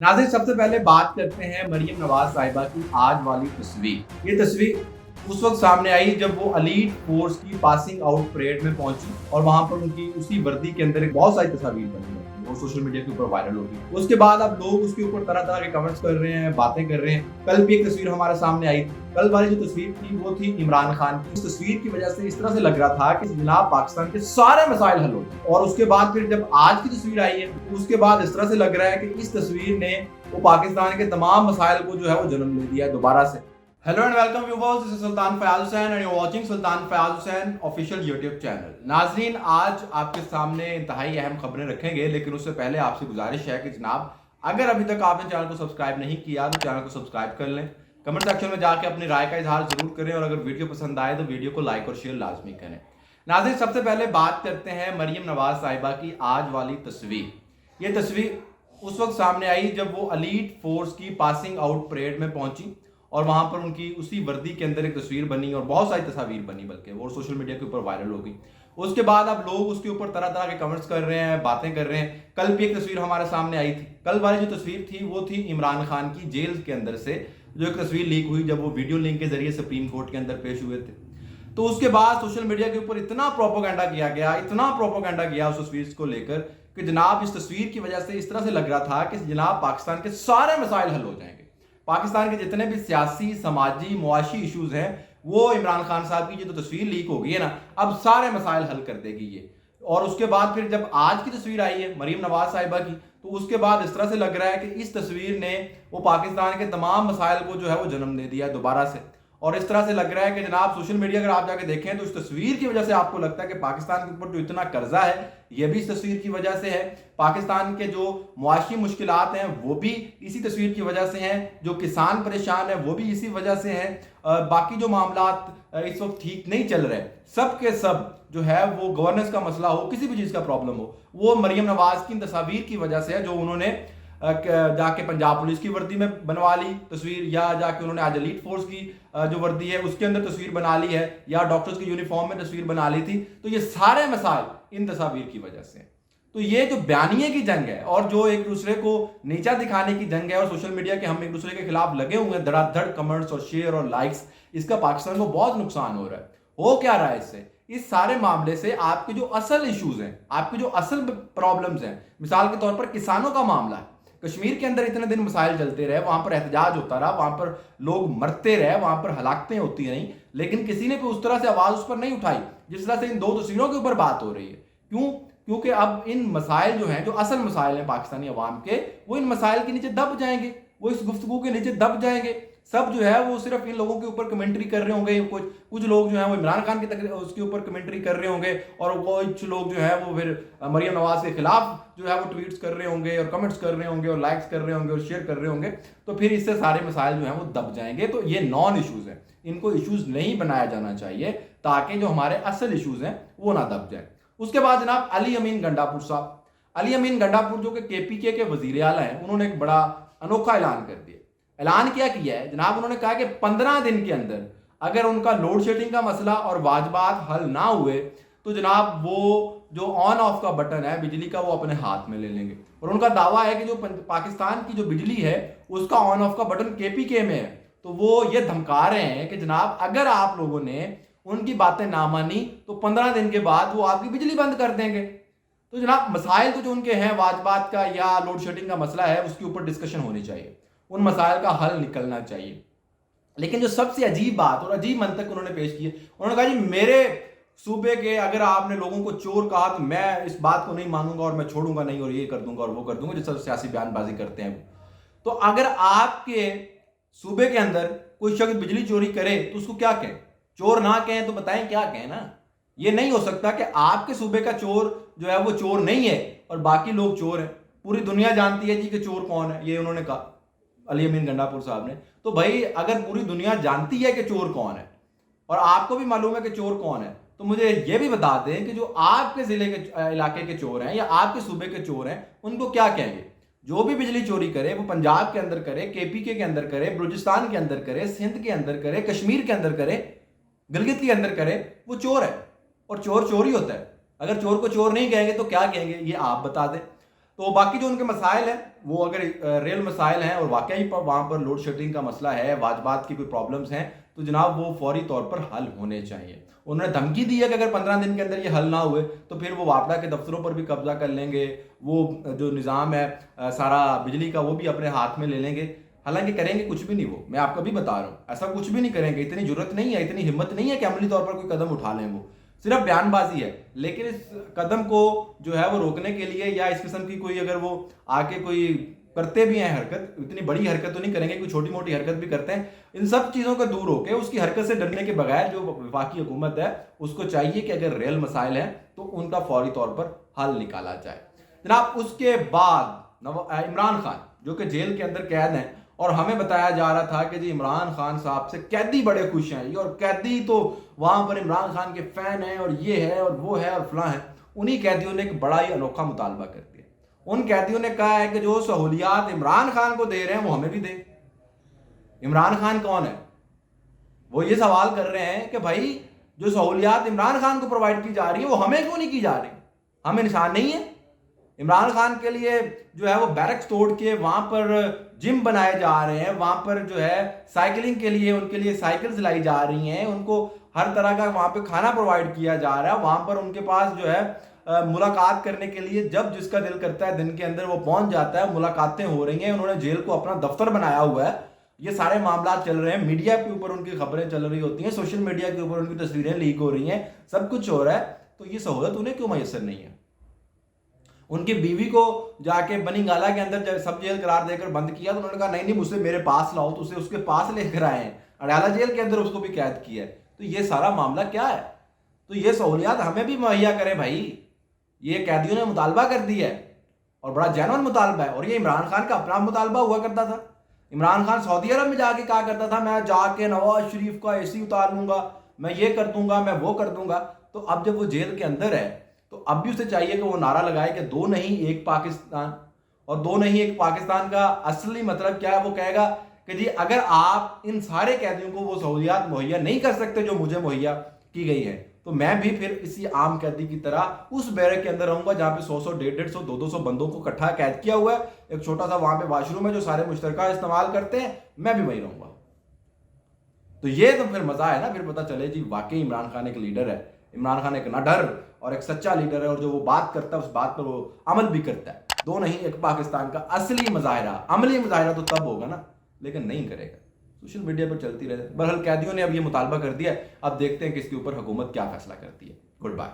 नाज़रीन, सबसे पहले बात करते हैं मरियम नवाज साहिबा की आज वाली तस्वीर। ये तस्वीर उस वक्त सामने आई जब वो एलीट फोर्स की पासिंग आउट परेड में पहुंची और वहां पर उनकी उसी वर्दी के अंदर बहुत सारी तस्वीर बनी और सोशल मीडिया के ऊपर वायरल होगी। उसके बाद अब लोग उसके ऊपर तरह तरह के कमेंट्स कर रहे हैं, बातें कर रहे हैं। कल भी एक तस्वीर हमारे सामने आई थी। कल वाली जो तस्वीर थी वो थी इमरान खान की। इस तस्वीर की वजह से इस तरह से लग रहा था कि जनाब पाकिस्तान के सारे मसाइल हल हो गए। और उसके बाद फिर जब आज की तस्वीर आई है तो उसके बाद इस तरह से लग रहा है कि इस तस्वीर ने वो पाकिस्तान के तमाम मसाइल को जो है वो जन्म दे दिया है दोबारा से। Hello and welcome viewers, this is Sultan Fayaz Hussain and you are watching Sultan Fayaz Hussain official YouTube channel. नाजरीन, आज आपके सामने इंतहाई अहम खबरें रखेंगे, लेकिन उससे पहले आपसे गुजारिश है कि जनाब अगर अभी तक आपने चैनल को सब्सक्राइब नहीं किया तो चैनल को सब्सक्राइब कर लें। कमेंट सेक्शन में जाके अपनी राय का इजहार जरूर करें और अगर वीडियो पसंद आए तो वीडियो को लाइक और शेयर लाजमी करें। नाज़रीन, सबसे पहले बात करते हैं मरियम नवाज साहिबा की आज वाली तस्वीर। ये तस्वीर उस वक्त सामने आई जब वो एलीट फोर्स की पासिंग आउट परेड में पहुंची और वहां पर उनकी उसी वर्दी के अंदर एक तस्वीर बनी और बहुत सारी तस्वीर बनी, बल्कि वो सोशल मीडिया के ऊपर वायरल हो गई। उसके बाद अब लोग उसके ऊपर तरह तरह के कमेंट्स कर रहे हैं, बातें कर रहे हैं। कल भी एक तस्वीर हमारे सामने आई थी। कल वाली जो तस्वीर थी वो थी इमरान खान की जेल के अंदर से जो एक तस्वीर लीक हुई जब वो वीडियो लिंक के जरिए सुप्रीम कोर्ट के अंदर पेश हुए थे। तो उसके बाद सोशल मीडिया के ऊपर इतना प्रोपोगेंडा किया गया, इतना प्रोपोगेंडा किया उस तस्वीर को लेकर कि जनाब इस तस्वीर की वजह से इस तरह से लग रहा था कि जनाब पाकिस्तान के सारे मसाइल हल हो जाएंगे। पाकिस्तान के जितने भी सियासी, समाजी, मुआशी इश्यूज हैं वो इमरान खान साहब की जो तस्वीर लीक हो गई है ना, अब सारे मसाइल हल कर देगी ये। और उसके बाद फिर जब आज की तस्वीर आई है मरियम नवाज साहिबा की, तो उसके बाद इस तरह से लग रहा है कि इस तस्वीर ने वो पाकिस्तान के तमाम मसाइल को जो है वो जन्म दे दिया है दोबारा से। और इस तरह से लग रहा है कि जनाब सोशल मीडिया अगर आप जाके देखें तो इस तस्वीर की वजह से आपको लगता है कि पाकिस्तान के ऊपर जो इतना कर्जा है ये भी इस तस्वीर की वजह से है। पाकिस्तान के जो मुआशी मुश्किलात हैं वो भी इसी तस्वीर की वजह से हैं। जो किसान परेशान है वो भी इसी वजह से हैं। बाकी जो मामलात इस वक्त ठीक नहीं चल रहे, सब के सब जो है वो गवर्नेंस का मसला हो, किसी भी चीज़ का प्रॉब्लम हो, वो मरियम नवाज की तस्वीर की वजह से है जो उन्होंने जाके पंजाब पुलिस की वर्दी में बनवा ली तस्वीर, या जाके उन्होंने आज एलीट फोर्स की जो वर्दी है उसके अंदर तस्वीर बना ली है, या डॉक्टर्स की यूनिफॉर्म में तस्वीर बना ली थी। तो ये सारे मसाइल इन तस्वीर की वजह से। तो ये जो बयानिए की जंग है और जो एक दूसरे को नीचा दिखाने की जंग है और सोशल मीडिया के हम एक दूसरे के खिलाफ लगे हुए हैं, धड़ाधड़ कमेंट्स और शेयर और लाइक्स, इसका पाकिस्तान को बहुत नुकसान हो रहा है। हो क्या रहा है इससे? इस सारे मामले से आपके जो असल इश्यूज हैं, आपके जो असल प्रॉब्लम्स हैं, मिसाल के तौर पर किसानों का मामला है। कश्मीर के अंदर इतने दिन मसाइल चलते रहे, वहां पर एहतजाज होता रहा, वहां पर लोग मरते रहे, वहां पर हलाकतें होती रहीं, लेकिन किसी ने भी उस तरह से आवाज उस पर नहीं उठाई जिस तरह से इन दो तस्वीरों के ऊपर बात हो रही है। क्यों? क्योंकि अब इन मसाइल जो हैं, जो असल मसाइल हैं पाकिस्तानी अवाम के, वो इन मसाइल के नीचे दब जाएंगे, वो इस गुफ्तगू के नीचे दब जाएंगे। सब जो है वो सिर्फ इन लोगों के ऊपर कमेंट्री कर रहे होंगे। कुछ लोग जो है वो इमरान खान के उसके ऊपर कमेंट्री कर रहे होंगे और कुछ लोग जो है वो फिर मरियम नवाज के खिलाफ जो है वो ट्वीट्स कर रहे होंगे और कमेंट्स कर रहे होंगे और लाइक्स कर रहे होंगे और शेयर कर रहे होंगे। तो फिर इससे सारे मसाइल जो है वो दब जाएंगे। तो ये नॉन इश्यूज हैं, इनको इश्यूज नहीं बनाया जाना चाहिए ताकि जो हमारे असल इश्यूज हैं वो ना दब जाए। उसके बाद जनाब अली अमीन गंडापुर साहब, अली अमीन गंडापुर जो कि केपीके के वजीर आला हैं, उन्होंने एक बड़ा अनोखा ऐलान कर दिया। ऐलान क्या किया है जनाब? उन्होंने कहा कि 15 दिन के अंदर अगर उनका लोड शेडिंग का मसला और वाजबात हल ना हुए तो जनाब वो जो ऑन ऑफ का बटन है बिजली का वो अपने हाथ में ले लेंगे। और उनका दावा है कि जो पाकिस्तान की जो बिजली है उसका ऑन ऑफ का बटन केपीके में है। तो वो ये धमका रहे हैं कि जनाब अगर आप लोगों ने उनकी बातें ना मानी तो 15 दिन के बाद वो आपकी बिजली बंद कर देंगे। तो जनाब मसाइल तो जो उनके हैं वाजबात का या लोड शेडिंग का मसला है उसके ऊपर डिस्कशन होनी चाहिए, उन मसाइल का हल निकलना चाहिए। लेकिन जो सबसे अजीब बात और अजीब मंतक उन्होंने पेश की है, उन्होंने कहा जी मेरे सूबे के अगर आपने लोगों को चोर कहा तो मैं इस बात को नहीं मानूंगा और मैं छोड़ूंगा नहीं और ये कर दूंगा और वो कर दूंगा, जो सब सियासी बयानबाजी करते हैं वो। तो अगर आपके सूबे के अंदर कोई शख्स बिजली चोरी करे तो उसको क्या कहें? चोर ना कहें तो बताएं क्या कहें ना। ये नहीं हो सकता कि आपके सूबे का चोर जो है वो चोर नहीं है और बाकी लोग चोर हैं। पूरी दुनिया जानती है जी कि चोर कौन है, ये उन्होंने कहा अली अमीन गंडापुर साहब ने। तो भाई अगर पूरी दुनिया जानती है कि चोर कौन है और आपको भी मालूम है कि चोर कौन है, तो मुझे ये भी बता दें कि जो आपके जिले के इलाके के चोर हैं या आपके सूबे के चोर हैं उनको क्या कहेंगे। जो भी बिजली चोरी करे वो पंजाब के अंदर करे, केपीके के अंदर करे, बलूचिस्तान के अंदर करे, सिंध के अंदर करे, कश्मीर के अंदर करे, गिलगित के अंदर करे, वो चोर है और चोर चोर ही होता है। अगर चोर को चोर नहीं कहेंगे तो क्या कहेंगे ये आप बता दें। تو باقی جو ان کے مسائل ہیں وہ اگر ریل مسائل ہیں اور واقعی وہاں پر لوڈ شیڈنگ کا مسئلہ ہے، واجبات کی کوئی پرابلمز ہیں، تو جناب وہ فوری طور پر حل ہونے چاہیے۔ انہوں نے دھمکی دی ہے کہ اگر 15 دن کے اندر یہ حل نہ ہوئے تو پھر وہ واپڈا کے دفتروں پر بھی قبضہ کر لیں گے، وہ جو نظام ہے سارا بجلی کا وہ بھی اپنے ہاتھ میں لے لیں گے۔ حالانکہ کریں گے کچھ بھی نہیں، وہ میں آپ کو بھی بتا رہا ہوں ایسا کچھ بھی نہیں کریں گے، اتنی جرت نہیں ہے، اتنی ہمت نہیں ہے کہ عملی طور پر کوئی قدم اٹھا لیں، وہ صرف بیان بازی ہے۔ لیکن اس قدم کو جو ہے وہ روکنے کے لیے یا اس قسم کی کوئی اگر وہ آ کے کوئی کرتے بھی ہیں حرکت، اتنی بڑی حرکت تو نہیں کریں گے، کوئی چھوٹی موٹی حرکت بھی کرتے ہیں، ان سب چیزوں کو دور ہو کے اس کی حرکت سے ڈرنے کے بغیر جو وفاقی حکومت ہے اس کو چاہیے کہ اگر ریل مسائل ہیں تو ان کا فوری طور پر حل نکالا جائے۔ جناب اس کے بعد عمران خان جو کہ جیل کے اندر قید ہیں، اور ہمیں بتایا جا رہا تھا کہ جی عمران خان صاحب سے قیدی بڑے خوش ہیں، اور قیدی تو وہاں پر عمران خان کے فین ہیں اور یہ ہے اور وہ ہے اور فلاں ہے۔ انہی قیدیوں نے ایک بڑا ہی انوکھا مطالبہ کر دیا۔ ان قیدیوں نے کہا ہے کہ جو سہولیات عمران خان کو دے رہے ہیں وہ ہمیں بھی دیں۔ عمران خان کون ہے؟ وہ یہ سوال کر رہے ہیں کہ بھائی جو سہولیات عمران خان کو پرووائڈ کی جا رہی ہیں وہ ہمیں کیوں نہیں کی جا رہی؟ ہم انسان نہیں ہیں؟ عمران خان کے لیے جو ہے وہ بیرکس توڑ کے وہاں پر جم بنائے جا رہے ہیں، وہاں پر جو ہے سائیکلنگ کے لیے ان کے لیے سائیکلز لائی جا رہی ہیں، ان کو ہر طرح کا وہاں پہ کھانا پرووائڈ کیا جا رہا ہے، وہاں پر ان کے پاس جو ہے ملاقات کرنے کے لیے جب جس کا دل کرتا ہے دن کے اندر وہ پہنچ جاتا ہے، ملاقاتیں ہو رہی ہیں، انہوں نے جیل کو اپنا دفتر بنایا ہوا ہے، یہ سارے معاملات چل رہے ہیں، میڈیا کے اوپر ان کی خبریں چل رہی ہوتی ہیں، سوشل میڈیا کے اوپر ان کی تصویریں لیک ہو رہی ہیں، سب کچھ ہو رہا ہے، تو یہ سہولت انہیں کیوں میسر نہیں ہے؟ ان کی بیوی کو جا کے بنی گالا کے اندر جب سب جیل قرار دے کر بند کیا تو انہوں نے کہا نہیں مجھ سے میرے پاس لاؤ، تو اسے اس کے پاس لے کر آئے ہیں، اڈیالہ جیل کے اندر اس کو بھی قید کیا ہے۔ تو یہ سارا معاملہ کیا ہے؟ تو یہ سہولیات ہمیں بھی مہیا کریں بھائی، یہ قیدیوں نے مطالبہ کر دیا ہے اور بڑا جینون مطالبہ ہے، اور یہ عمران خان کا اپنا مطالبہ ہوا کرتا تھا۔ عمران خان سعودی عرب میں جا کے کہا کرتا تھا میں جا کے نواز شریف کا AC اتار لوں گا، میں یہ کر دوں گا، میں وہ کر دوں گا۔ تو اب جب وہ جیل کے اندر ہے تو اب بھی اسے چاہیے کہ وہ نعرہ لگائے کہ دو نہیں ایک پاکستان، اور دو نہیں ایک پاکستان کا اصلی مطلب کیا ہے؟ وہ کہے گا کہ جی اگر آپ ان سارے قیدیوں کو وہ سہولیات مہیا نہیں کر سکتے جو مجھے مہیا کی گئی ہے تو میں بھی پھر اسی عام قیدی کی طرح اس بیرک کے اندر رہوں گا جہاں پہ 100 150 200 بندوں کو اکٹھا قید کیا ہوا ہے، ایک چھوٹا سا وہاں پہ واش روم ہے جو سارے مشترکہ استعمال کرتے ہیں، میں بھی وہیں رہوں گا۔ تو یہ تو پھر مزہ ہے نا، پھر پتہ چلے جی واقعی عمران خان ایک لیڈر ہے، عمران خان ایک نہ ڈر اور ایک سچا لیڈر ہے، اور جو وہ بات کرتا ہے اس بات پر وہ عمل بھی کرتا ہے۔ دو نہیں ایک پاکستان کا اصلی مظاہرہ، عملی مظاہرہ تو تب ہوگا نا، لیکن نہیں کرے گا، سوشل میڈیا پر چلتی رہے۔ بہرحال قیدیوں نے اب یہ مطالبہ کر دیا ہے، اب دیکھتے ہیں کہ اس کے اوپر حکومت کیا فیصلہ کرتی ہے۔ Good bye.